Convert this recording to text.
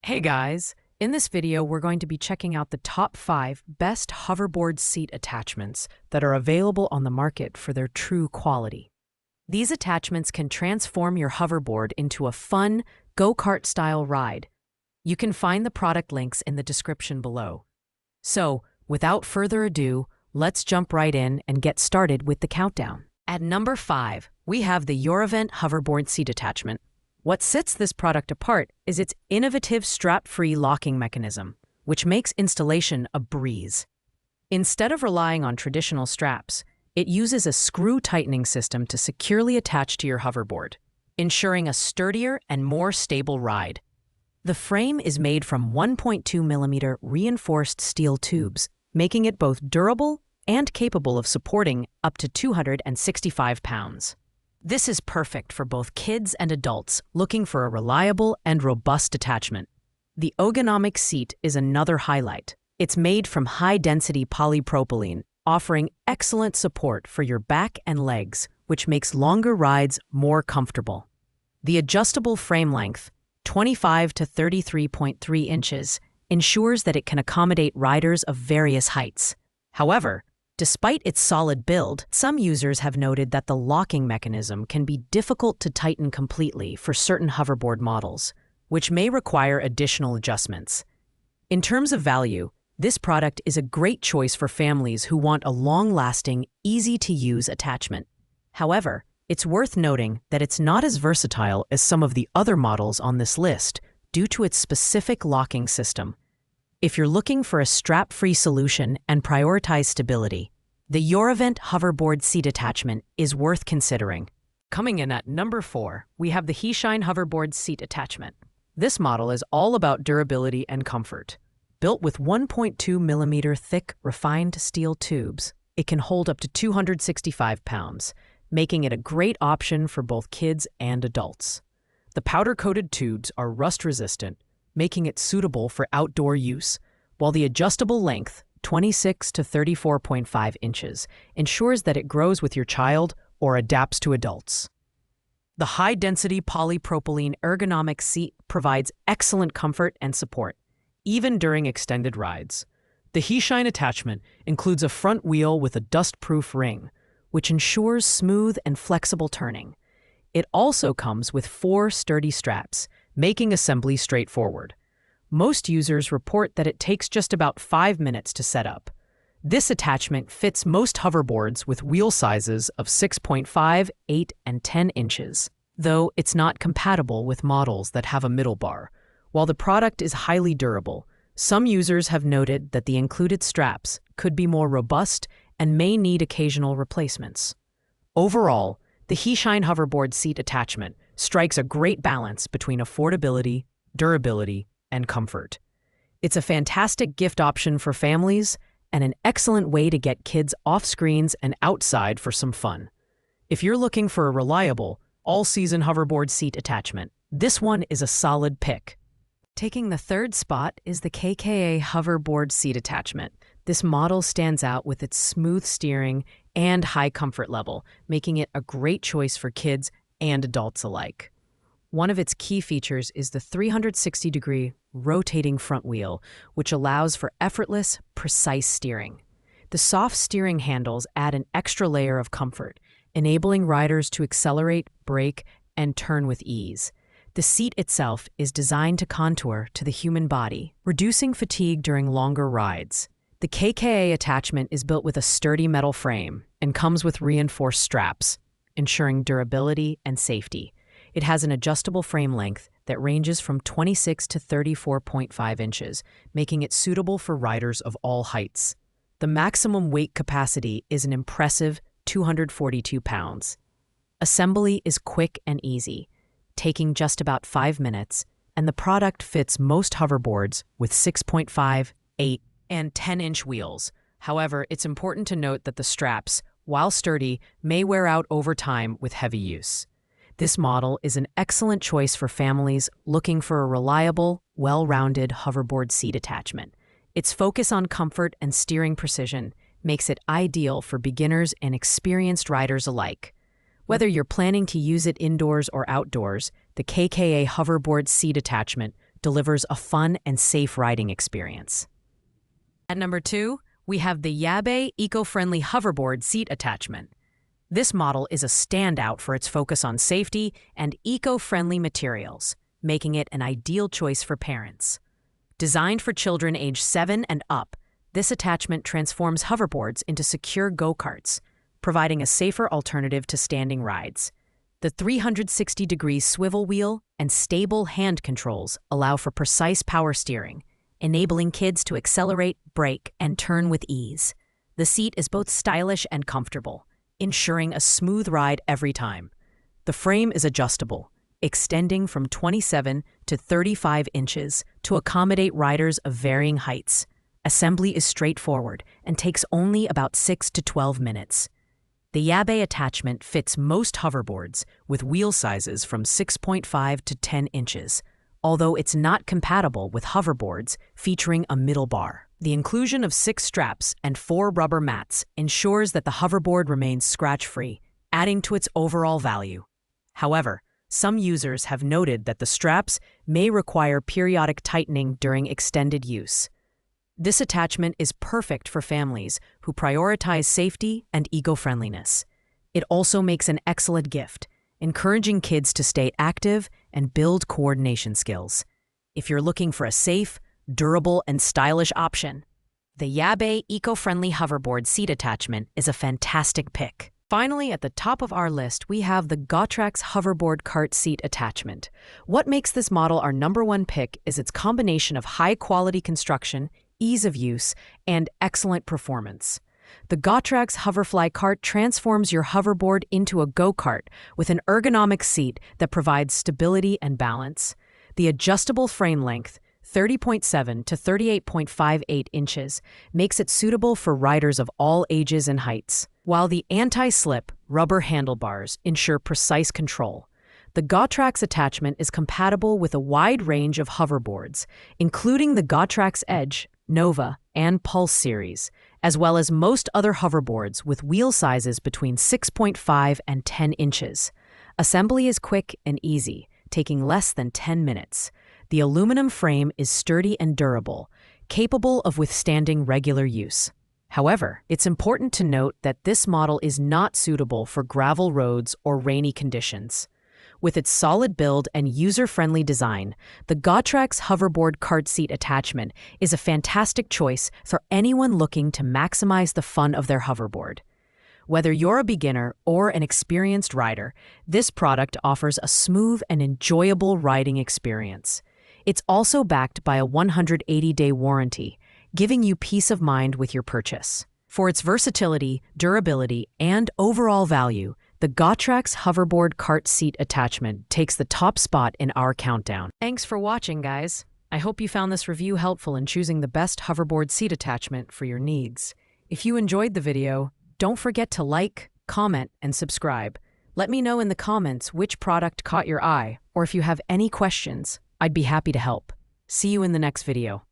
Hey guys, in this video we're going to be checking out the top 5 best hoverboard seat attachments that are available on the market for their true quality. These attachments can transform your hoverboard into a fun, go-kart style ride. You can find the product links in the description below. So, without further ado, let's jump right in and get started with the countdown. At number 5, we have the Eurovent hoverboard seat attachment. What sets this product apart is its innovative strap-free locking mechanism, which makes installation a breeze. Instead of relying on traditional straps, it uses a screw tightening system to securely attach to your hoverboard, ensuring a sturdier and more stable ride. The frame is made from 1.2mm reinforced steel tubes, making it both durable and capable of supporting up to 265 pounds. This is perfect for both kids and adults looking for a reliable and robust attachment. The ergonomic seat is another highlight. It's made from high-density polypropylene, offering excellent support for your back and legs, which makes longer rides more comfortable. The adjustable frame length, 25 to 33.3 inches, ensures that it can accommodate riders of various heights. However, despite its solid build, some users have noted that the locking mechanism can be difficult to tighten completely for certain hoverboard models, which may require additional adjustments. In terms of value, this product is a great choice for families who want a long-lasting, easy-to-use attachment. However, it's worth noting that it's not as versatile as some of the other models on this list due to its specific locking system. If you're looking for a strap-free solution and prioritize stability, the Eurovent hoverboard seat attachment is worth considering. Coming in at number 4, we have the Heshine hoverboard seat attachment. This model is all about durability and comfort. Built with 1.2mm thick, refined steel tubes, it can hold up to 265 pounds, making it a great option for both kids and adults. The powder-coated tubes are rust-resistant, making it suitable for outdoor use, while the adjustable length, 26 to 34.5 inches, ensures that it grows with your child or adapts to adults. The high-density polypropylene ergonomic seat provides excellent comfort and support, even during extended rides. The Heshine attachment includes a front wheel with a dust-proof ring, which ensures smooth and flexible turning. It also comes with 4 sturdy straps, making assembly straightforward. Most users report that it takes just about 5 minutes to set up. This attachment fits most hoverboards with wheel sizes of 6.5, 8, and 10 inches, though it's not compatible with models that have a middle bar. While the product is highly durable, some users have noted that the included straps could be more robust and may need occasional replacements. Overall, the Heshine hoverboard seat attachment strikes a great balance between affordability, durability, and comfort. It's a fantastic gift option for families and an excellent way to get kids off screens and outside for some fun. If you're looking for a reliable, all-season hoverboard seat attachment, this one is a solid pick. Taking the 3rd spot is the KKA hoverboard seat attachment. This model stands out with its smooth steering and high comfort level, making it a great choice for kids and adults alike. One of its key features is the 360-degree rotating front wheel, which allows for effortless, precise steering. The soft steering handles add an extra layer of comfort, enabling riders to accelerate, brake, and turn with ease. The seat itself is designed to contour to the human body, reducing fatigue during longer rides. The KKA attachment is built with a sturdy metal frame and comes with reinforced straps, ensuring durability and safety. It has an adjustable frame length that ranges from 26 to 34.5 inches, making it suitable for riders of all heights. The maximum weight capacity is an impressive 242 pounds. Assembly is quick and easy, taking just about 5 minutes, and the product fits most hoverboards with 6.5, 8, and 10-inch wheels. However, it's important to note that the straps, while sturdy, may wear out over time with heavy use. This model is an excellent choice for families looking for a reliable, well-rounded hoverboard seat attachment. Its focus on comfort and steering precision makes it ideal for beginners and experienced riders alike. Whether you're planning to use it indoors or outdoors, the KKA hoverboard seat attachment delivers a fun and safe riding experience. At number 2, we have the Yabe eco-friendly hoverboard seat attachment. This model is a standout for its focus on safety and eco-friendly materials, making it an ideal choice for parents. Designed for children age 7 and up, this attachment transforms hoverboards into secure go-karts, providing a safer alternative to standing rides. The 360-degree swivel wheel and stable hand controls allow for precise power steering, enabling kids to accelerate, brake, and turn with ease. The seat is both stylish and comfortable, ensuring a smooth ride every time. The frame is adjustable, extending from 27 to 35 inches to accommodate riders of varying heights. Assembly is straightforward and takes only about 6 to 12 minutes. The Yabe attachment fits most hoverboards with wheel sizes from 6.5 to 10 inches, although it's not compatible with hoverboards featuring a middle bar. The inclusion of 6 straps and 4 rubber mats ensures that the hoverboard remains scratch-free, adding to its overall value. However, some users have noted that the straps may require periodic tightening during extended use. This attachment is perfect for families who prioritize safety and eco-friendliness. It also makes an excellent gift, encouraging kids to stay active and build coordination skills. If you're looking for a safe, durable, and stylish option, the Yabe eco-friendly hoverboard seat attachment is a fantastic pick. Finally, at the top of our list, we have the Go-Kart's hoverboard cart seat attachment. What makes this model our #1 pick is its combination of high-quality construction, ease of use, and excellent performance. The Go-Kart's Hoverfly cart transforms your hoverboard into a go-kart with an ergonomic seat that provides stability and balance. The adjustable frame length, 30.7 to 38.58 inches, makes it suitable for riders of all ages and heights, while the anti-slip rubber handlebars ensure precise control. The Go-Kart's attachment is compatible with a wide range of hoverboards, including the Go-Kart's Edge, Nova, and Pulse series, as well as most other hoverboards with wheel sizes between 6.5 and 10 inches. Assembly is quick and easy, taking less than 10 minutes. The aluminum frame is sturdy and durable, capable of withstanding regular use. However, it's important to note that this model is not suitable for gravel roads or rainy conditions. With its solid build and user-friendly design, the Go-Kart's hoverboard cart seat attachment is a fantastic choice for anyone looking to maximize the fun of their hoverboard. Whether you're a beginner or an experienced rider, this product offers a smooth and enjoyable riding experience. It's also backed by a 180-day warranty, giving you peace of mind with your purchase. For its versatility, durability, and overall value, the Go-Kart's hoverboard cart seat attachment takes the top spot in our countdown. Thanks for watching, guys. I hope you found this review helpful in choosing the best hoverboard seat attachment for your needs. If you enjoyed the video, don't forget to like, comment, and subscribe. Let me know in the comments which product caught your eye, or if you have any questions, I'd be happy to help. See you in the next video.